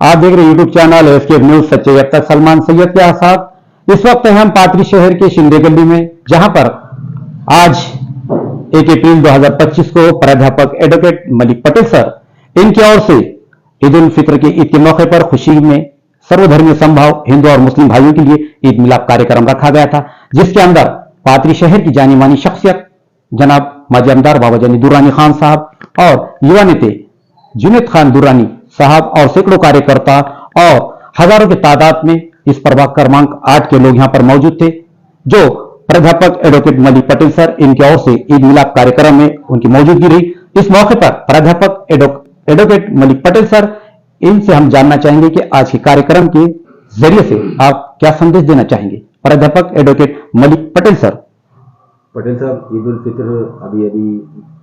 आप देख रहे यूट्यूब चैनल एसकेएफ न्यूज। सच्चे जब तक सलमान सैयद के साथ इस वक्त हम पाथरी शहर के शिंदे गली में, जहां पर आज 1 अप्रैल 2025 को प्राध्यापक एडवोकेट मलिक पटेल सर इनकी ओर से ईद उल फित्र के ईद के मौके पर खुशी में सर्वधर्मीय संभाव हिंदू और मुस्लिम भाइयों के लिए ईद मिलाप कार्यक्रम रखा गया था, जिसके अंदर पाथरी शहर की जानी मानी शख्सियत जनाब माजी आमदार बाबा जानी दुर्रानी खान साहब और युवा नेता जुनैद खान दुर्रानी साहब और सैकड़ों कार्यकर्ता और हजारों की तादाद में इस प्रभाग क्रमांक 8 के लोग यहां पर मौजूद थे, जो प्राध्यापक एडवोकेट मलिक पटेल सर इनकी ओर से ईद मिलाप कार्यक्रम में उनकी मौजूदगी रही। इस मौके पर प्राध्यापक एडवोकेट मलिक पटेल सर, इनसे हम जानना चाहेंगे कि आज के कार्यक्रम के जरिए से आप क्या संदेश देना चाहेंगे। प्राध्यापक एडवोकेट मलिक पटेल सर। पटेल साहब, ईद उल फित्र अभी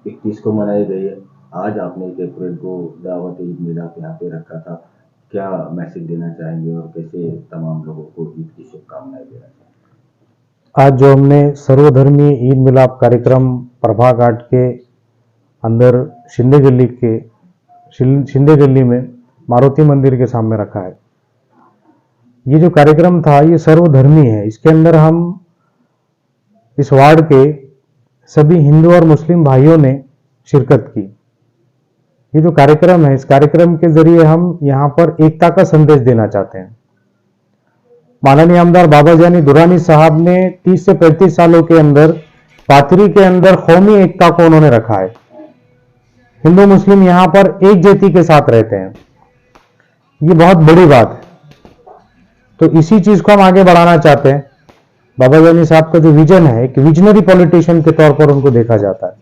21 को मनाई गई है। आज आपने 1 अप्रैल को दावत ईद मिलाप यहाँ पे रखा था, क्या मैसेज देना चाहेंगे और कैसे तमाम लोगों को ईद की शुभकामनाएं देना चाहेंगे? आज जो हमने सर्वधर्मी ईद मिलाप कार्यक्रम प्रभाग 8 के अंदर शिंदे गली में मारुति मंदिर के सामने रखा है, ये जो कार्यक्रम था ये सर्वधर्मी है। इसके अंदर हम इस वार्ड के सभी हिंदू और मुस्लिम भाइयों ने शिरकत की। ये जो कार्यक्रम है, इस कार्यक्रम के जरिए हम यहाँ पर एकता का संदेश देना चाहते हैं। माननीय आमदार बाबा जानी दुर्रानी साहब ने 30 से 35 सालों के अंदर पाथरी के अंदर कौमी एकता को उन्होंने रखा है। हिंदू मुस्लिम यहाँ पर एक जाति के साथ रहते हैं, ये बहुत बड़ी बात है। तो इसी चीज को हम आगे बढ़ाना चाहते हैं। बाबा जानी साहब का जो विजन है, एक विजनरी पॉलिटिशियन के तौर पर उनको देखा जाता है,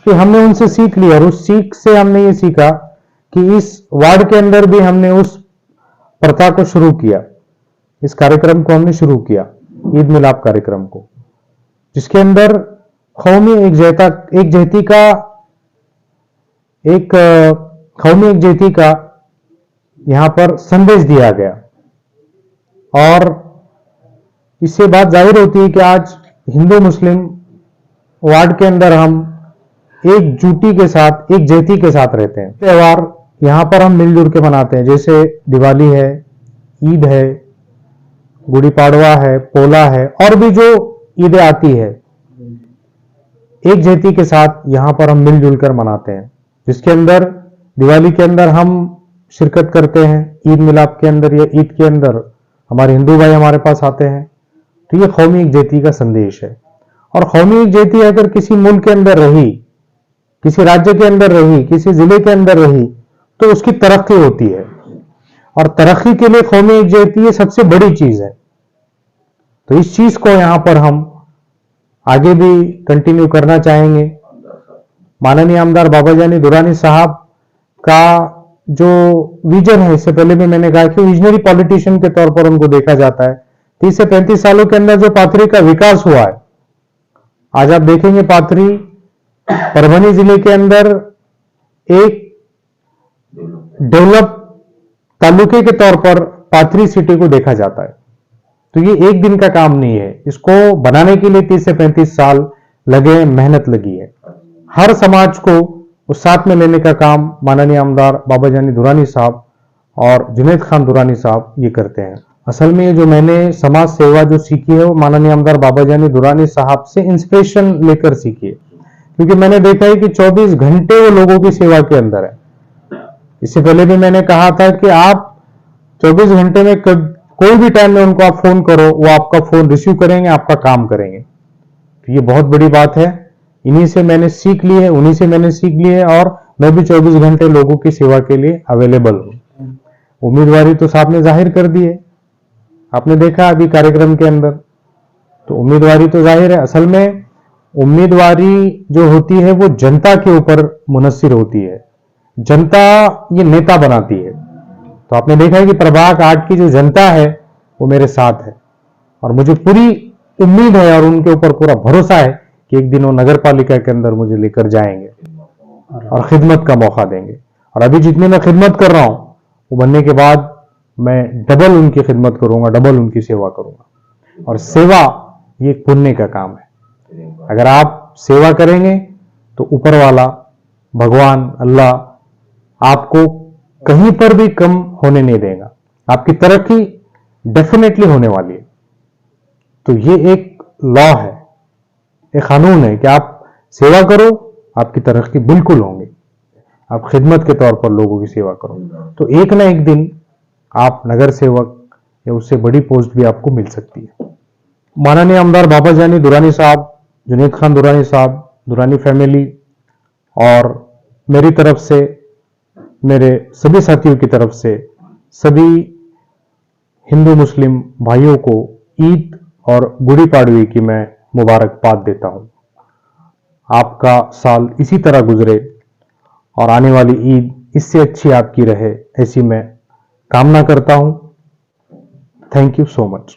कि हमने उनसे सीख लिया और उस सीख से हमने ये सीखा कि इस वार्ड के अंदर भी हमने उस प्रथा को शुरू किया, इस कार्यक्रम को हमने शुरू किया, ईद मिलाप कार्यक्रम को, जिसके अंदर कौमी एकजहती का यहां पर संदेश दिया गया। और इससे बात जाहिर होती है कि आज हिंदू मुस्लिम वार्ड के अंदर हम एक जुटी के साथ, एक जाति के साथ रहते हैं। त्योहार यहां पर हम मिलजुल के मनाते हैं, जैसे दिवाली है, ईद है, गुड़ी पाड़वा है, पोला है, और भी जो ईदें आती है, एक जाति के साथ यहां पर हम मिलजुल कर मनाते हैं। जिसके अंदर दिवाली के अंदर हम शिरकत करते हैं, ईद मिलाप के अंदर या ईद के अंदर हमारे हिंदू भाई हमारे पास आते हैं। तो ये कौमी एकजहती का संदेश है। और कौमी एकजहती अगर किसी मुल्क के अंदर रही, किसी राज्य के अंदर रही, किसी जिले के अंदर रही, तो उसकी तरक्की होती है। और तरक्की के लिए कौमी एकजहती ये सबसे बड़ी चीज है। तो इस चीज को यहां पर हम आगे भी कंटिन्यू करना चाहेंगे। माननीय आमदार बाबा जानी दुर्रानी साहब का जो विजन है, इससे पहले भी मैंने कहा कि विजनरी पॉलिटिशियन के तौर पर उनको देखा जाता है। 30 से 35 सालों के अंदर जो पाथरी का विकास हुआ है, आज आप देखेंगे पाथरी परभनी जिले के अंदर एक डेवलप तालुके के तौर पर पाथरी सिटी को देखा जाता है। तो ये एक दिन का काम नहीं है, इसको बनाने के लिए 30 से 35 साल लगे, मेहनत लगी है। हर समाज को उस साथ में लेने का काम माननीय आमदार बाबा जानी दुर्रानी साहब और जुनैद खान दुर्रानी साहब ये करते हैं। असल में जो मैंने समाज सेवा जो सीखी है, वो माननीय आमदार बाबा जानी दुर्रानी साहब से इंस्पिरेशन लेकर सीखी है। क्योंकि मैंने देखा है कि 24 घंटे वो लोगों की सेवा के अंदर है। इससे पहले भी मैंने कहा था कि आप 24 घंटे में कोई भी टाइम में उनको आप फोन करो, वो आपका फोन रिसीव करेंगे, आपका काम करेंगे। तो ये बहुत बड़ी बात है। इन्हीं से मैंने सीख ली है, उन्हीं से मैंने सीख ली है, और मैं भी 24 घंटे लोगों की सेवा के लिए अवेलेबल हूं। उम्मीदवारी तो साहब ने जाहिर कर दी है, आपने देखा अभी कार्यक्रम के अंदर। तो उम्मीदवारी तो जाहिर है। असल में उम्मीदवारी जो होती है वो जनता के ऊपर मुनस्सिर होती है, जनता ये नेता बनाती है। तो आपने देखा है कि प्रभाग 8 की जो जनता है वो मेरे साथ है, और मुझे पूरी उम्मीद है और उनके ऊपर पूरा भरोसा है कि एक दिन वो नगर पालिका के अंदर मुझे लेकर जाएंगे और खिदमत का मौका देंगे। और अभी जितनी मैं खिदमत कर रहा हूं, वो बनने के बाद मैं डबल उनकी खिदमत करूंगा, डबल उनकी सेवा करूंगा। और सेवा ये एक पुण्य का काम है। अगर आप सेवा करेंगे तो ऊपर वाला भगवान अल्लाह आपको कहीं पर भी कम होने नहीं देगा। आपकी तरक्की डेफिनेटली होने वाली है। तो ये एक लॉ है, एक कानून है कि आप सेवा करो, आपकी तरक्की बिल्कुल होंगी। आप खिदमत के तौर पर लोगों की सेवा करो तो एक ना एक दिन आप नगर सेवक या उससे बड़ी पोस्ट भी आपको मिल सकती है। माननीय आमदार बाबा जानी दुरानी साहब, जुनेद खान दुरानी साहब, दुरानी फैमिली और मेरी तरफ से, मेरे सभी साथियों की तरफ से सभी हिंदू मुस्लिम भाइयों को ईद और गुड़ी पाड़वी की मैं मुबारकबाद देता हूं। आपका साल इसी तरह गुजरे और आने वाली ईद इससे अच्छी आपकी रहे, ऐसी मैं कामना करता हूं। Thank you so much.